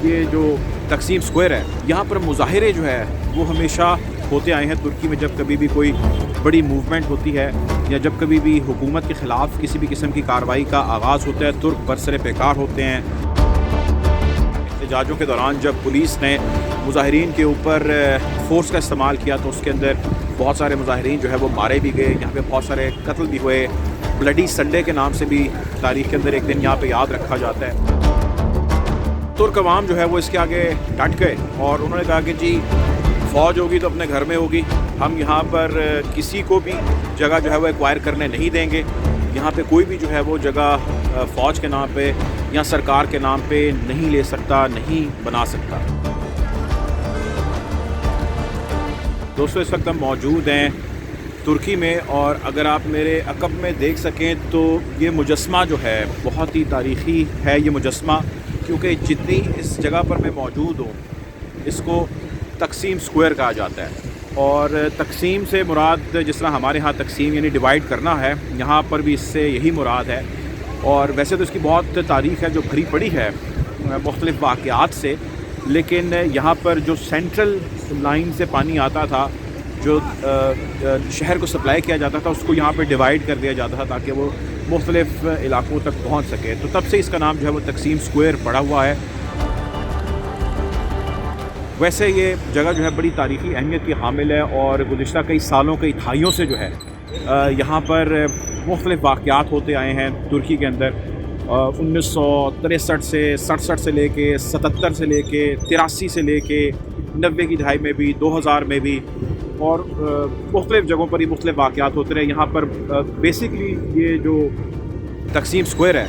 یہ جو تقسیم اسکوائر ہے یہاں پر مظاہرے جو ہے وہ ہمیشہ ہوتے آئے ہیں ترکی میں. جب کبھی بھی کوئی بڑی موومنٹ ہوتی ہے یا جب کبھی بھی حکومت کے خلاف کسی بھی قسم کی کارروائی کا آغاز ہوتا ہے ترک برسر پیکار ہوتے ہیں. احتجاجوں کے دوران جب پولیس نے مظاہرین کے اوپر فورس کا استعمال کیا تو اس کے اندر بہت سارے مظاہرین جو ہے وہ مارے بھی گئے. یہاں پہ بہت سارے قتل بھی ہوئے. بلڈی سنڈے کے نام سے بھی تاریخ کے اندر ایک دن یہاں پہ یاد رکھا جاتا ہے. ترک عوام جو ہے وہ اس کے آگے ڈٹ گئے اور انہوں نے کہا کہ جی فوج ہوگی تو اپنے گھر میں ہوگی. ہم یہاں پر کسی کو بھی جگہ جو ہے وہ ایکوائر کرنے نہیں دیں گے. یہاں پہ کوئی بھی جو ہے وہ جگہ فوج کے نام پہ یا سرکار کے نام پہ نہیں لے سکتا, نہیں بنا سکتا. دوستو اس وقت ہم موجود ہیں ترکی میں اور اگر آپ میرے عقب میں دیکھ سکیں تو یہ مجسمہ جو ہے بہت ہی تاریخی ہے. یہ مجسمہ کیونکہ جتنی اس جگہ پر میں موجود ہوں اس کو تقسیم اسکوائر کہا جاتا ہے. اور تقسیم سے مراد جس طرح ہمارے ہاں تقسیم یعنی ڈیوائیڈ کرنا ہے, یہاں پر بھی اس سے یہی مراد ہے. اور ویسے تو اس کی بہت تاریخ ہے جو بھری پڑی ہے مختلف واقعات سے, لیکن یہاں پر جو سینٹرل لائن سے پانی آتا تھا جو شہر کو سپلائی کیا جاتا تھا اس کو یہاں پہ ڈیوائیڈ کر دیا جاتا تھا تاکہ وہ مختلف علاقوں تک پہنچ سکے. تو تب سے اس کا نام جو ہے وہ تقسیم اسکوائر پڑا ہوا ہے. ویسے یہ جگہ جو ہے بڑی تاریخی اہمیت کی حامل ہے اور گزشتہ کئی سالوں کئی دہائیوں سے جو ہے یہاں پر مختلف واقعات ہوتے آئے ہیں ترکی کے اندر. 1963 سے 67 سے لے کے 77 سے لے کے 83 سے لے کے 90 کی دہائی میں بھی 2000 میں بھی اور مختلف جگہوں پر ہی مختلف واقعات ہوتے رہے. یہاں پر بیسکلی یہ جو تقسیم اسکوائر ہے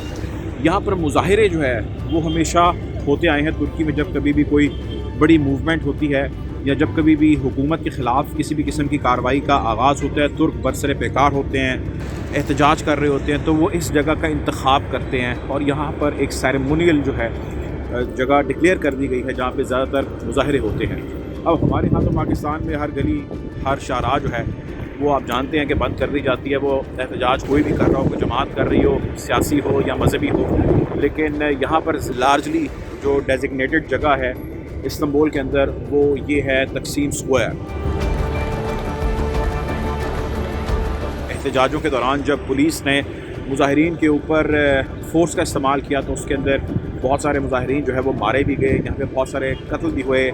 یہاں پر مظاہرے جو ہے وہ ہمیشہ ہوتے آئے ہیں ترکی میں. جب کبھی بھی کوئی بڑی موومنٹ ہوتی ہے یا جب کبھی بھی حکومت کے خلاف کسی بھی قسم کی کارروائی کا آغاز ہوتا ہے, ترک برسر پیکار ہوتے ہیں, احتجاج کر رہے ہوتے ہیں, تو وہ اس جگہ کا انتخاب کرتے ہیں اور یہاں پر ایک سیریمونیل جو ہے جگہ ڈکلیئر کر دی گئی ہے جہاں پہ زیادہ تر مظاہرے ہوتے ہیں. اب ہمارے ہاں تو پاکستان میں ہر گلی ہر شاہراہ جو ہے وہ آپ جانتے ہیں کہ بند کر دی جاتی ہے. وہ احتجاج کوئی بھی کر رہا ہو, کوئی جماعت کر رہی ہو, سیاسی ہو یا مذہبی ہو, لیکن یہاں پر لارجلی جو ڈیزگنیٹڈ جگہ ہے استنبول کے اندر وہ یہ ہے تقسیم اسکوائر. احتجاجوں کے دوران جب پولیس نے مظاہرین کے اوپر فورس کا استعمال کیا تو اس کے اندر بہت سارے مظاہرین جو ہے وہ مارے بھی گئے. یہاں پہ بہت سارے قتل بھی ہوئے.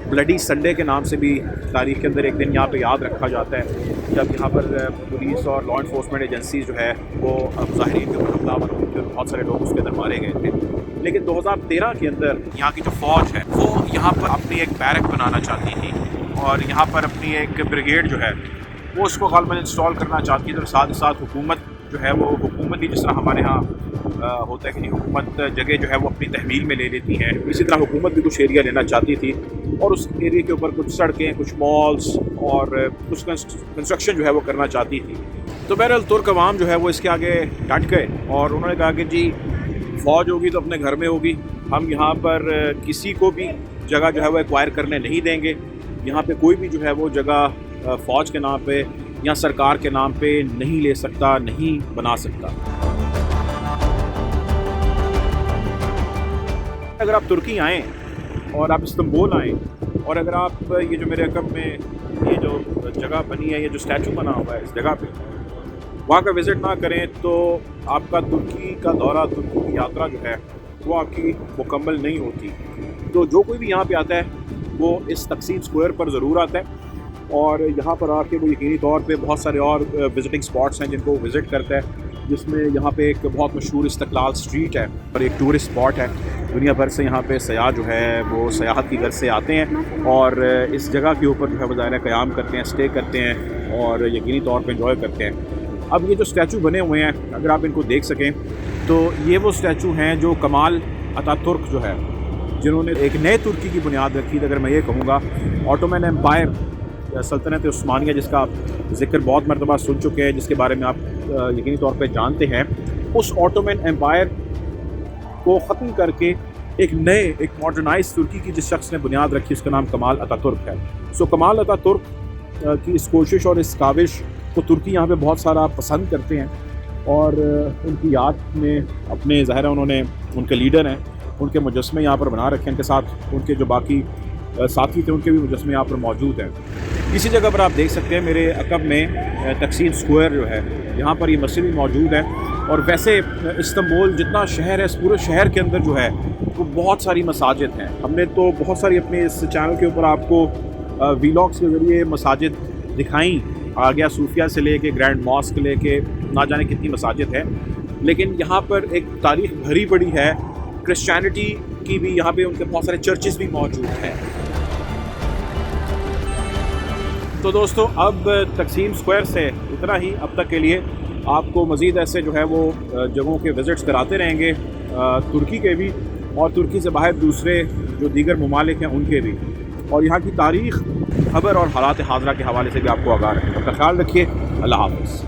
بلڈی سنڈے کے نام سے بھی تاریخ کے اندر ایک دن یہاں پہ یاد رکھا جاتا ہے جب یہاں پر پولیس اور لا انفورسمنٹ ایجنسیز جو ہے وہ مظاہرین کے اوپر حملہ آور ہوئے تھے. بہت سارے لوگ اس کے اندر مارے گئے تھے. لیکن 2013 کے اندر یہاں کی جو فوج ہے وہ یہاں پر اپنی ایک بیرک بنانا چاہتی تھی اور یہاں پر اپنی ایک بریگیڈ جو ہے وہ اس کو غالباً انسٹال کرنا چاہتی ہے. اور ساتھ ساتھ حکومت جو ہے وہ حکومت ہی جس طرح ہمارے ہاں ہوتا ہے کہ حکومت جگہ جو ہے وہ اپنی تحمیل میں لے لیتی ہیں, اسی طرح حکومت بھی کچھ ایریا لینا چاہتی تھی اور اس ایریا کے اوپر کچھ سڑکیں, کچھ مالز اور کچھ کنسٹرکشن جو ہے وہ کرنا چاہتی تھی. تو بہرحال ترک عوام جو ہے وہ اس کے آگے ڈٹ گئے اور انہوں نے کہا کہ جی فوج ہوگی تو اپنے گھر میں ہوگی. ہم یہاں پر کسی کو بھی جگہ جو ہے وہ ایکوائر کرنے نہیں دیں گے. یہاں پہ کوئی بھی جو ہے وہ جگہ فوج کے نام پہ یا سرکار کے نام پہ نہیں لے سکتا, نہیں بنا سکتا. اگر آپ ترکی آئیں اور آپ استنبول آئیں اور اگر آپ یہ جو میرے عقب میں یہ جو جگہ بنی ہے, یہ جو اسٹیچو بنا ہوا ہے اس جگہ پہ, وہاں کا وزٹ نہ کریں تو آپ کا ترکی کا دورہ, ترکی کی یاترا جو ہے وہ آپ کی مکمل نہیں ہوتی. تو جو کوئی بھی یہاں پہ آتا ہے وہ اس تقسیم اسکوائر پر ضرور آتا ہے اور یہاں پر آ کے وہ یقینی طور پہ بہت سارے اور وزٹنگ اسپاٹس ہیں جن کو وزٹ کرتا ہے, جس میں یہاں پہ ایک بہت مشہور استقلال اسٹریٹ ہے اور ایک ٹورسٹ اسپاٹ ہے. دنیا بھر سے یہاں پہ سیاح جو ہے وہ سیاحت کی غرض سے آتے ہیں اور اس جگہ کے اوپر جو ہے وہ ظاہر قیام کرتے ہیں, اسٹے کرتے ہیں اور یقینی طور پہ انجوائے کرتے ہیں. اب یہ جو اسٹیچو بنے ہوئے ہیں اگر آپ ان کو دیکھ سکیں تو یہ وہ اسٹیچو ہیں جو کمال اتا ترک جو ہے جنہوں نے ایک نئے ترکی کی بنیاد رکھی تھی. اگر میں یہ کہوں گا آٹومن ایمپائر, سلطنت عثمانیہ جس کا آپ ذکر بہت مرتبہ سن چکے ہیں, جس کے بارے میں آپ یقینی طور پہ جانتے ہیں, اس آٹومن ایمپائر کو ختم کر کے ایک نئے ایک ماڈرنائز ترکی کی جس شخص نے بنیاد رکھی اس کا نام کمال اتا ترک ہے. سو کمال اتا ترک کی اس کوشش اور اس کاوش کو ترکی یہاں پہ بہت سارا پسند کرتے ہیں اور ان کی یاد میں اپنے ظاہر انہوں نے ان کے لیڈر ہیں ان کے مجسمے یہاں پر بنا رکھے ہیں، ان کے ساتھ ان کے جو باقی ساتھی تھے ان کے بھی مجسمے یہاں پر موجود ہیں۔ اسی جگہ پر آپ دیکھ سکتے ہیں میرے عقب میں تقسیم اسکوائر جو ہے، یہاں پر یہ مسجد بھی موجود ہے۔ اور ویسے استنبول جتنا شہر ہے، اس پورے شہر کے اندر جو ہے وہ بہت ساری مساجد ہیں۔ ہم نے تو بہت ساری اپنے اس چینل کے اوپر آپ کو ویلاگس کے ذریعے مساجد دکھائیں، آگیا صوفیہ سے لے کے گرینڈ ماسک لے کے نہ جانے کتنی مساجد ہیں، لیکن یہاں پر ایک تاریخ بھری پڑی ہے کرسچینٹی کی بھی، یہاں پہ ان کے بہت سارے چرچز بھی موجود ہیں۔ تو دوستو اب تقسیم اسکوائر سے اتنا ہی اب تک کے لیے۔ آپ کو مزید ایسے جو ہے وہ جگہوں کے وزٹس کراتے رہیں گے، ترکی کے بھی اور ترکی سے باہر دوسرے جو دیگر ممالک ہیں ان کے بھی، اور یہاں کی تاریخ، خبر اور حالات حاضرہ کے حوالے سے بھی آپ کو آگاہ رکھیں۔ اپنا خیال رکھیے، اللہ حافظ۔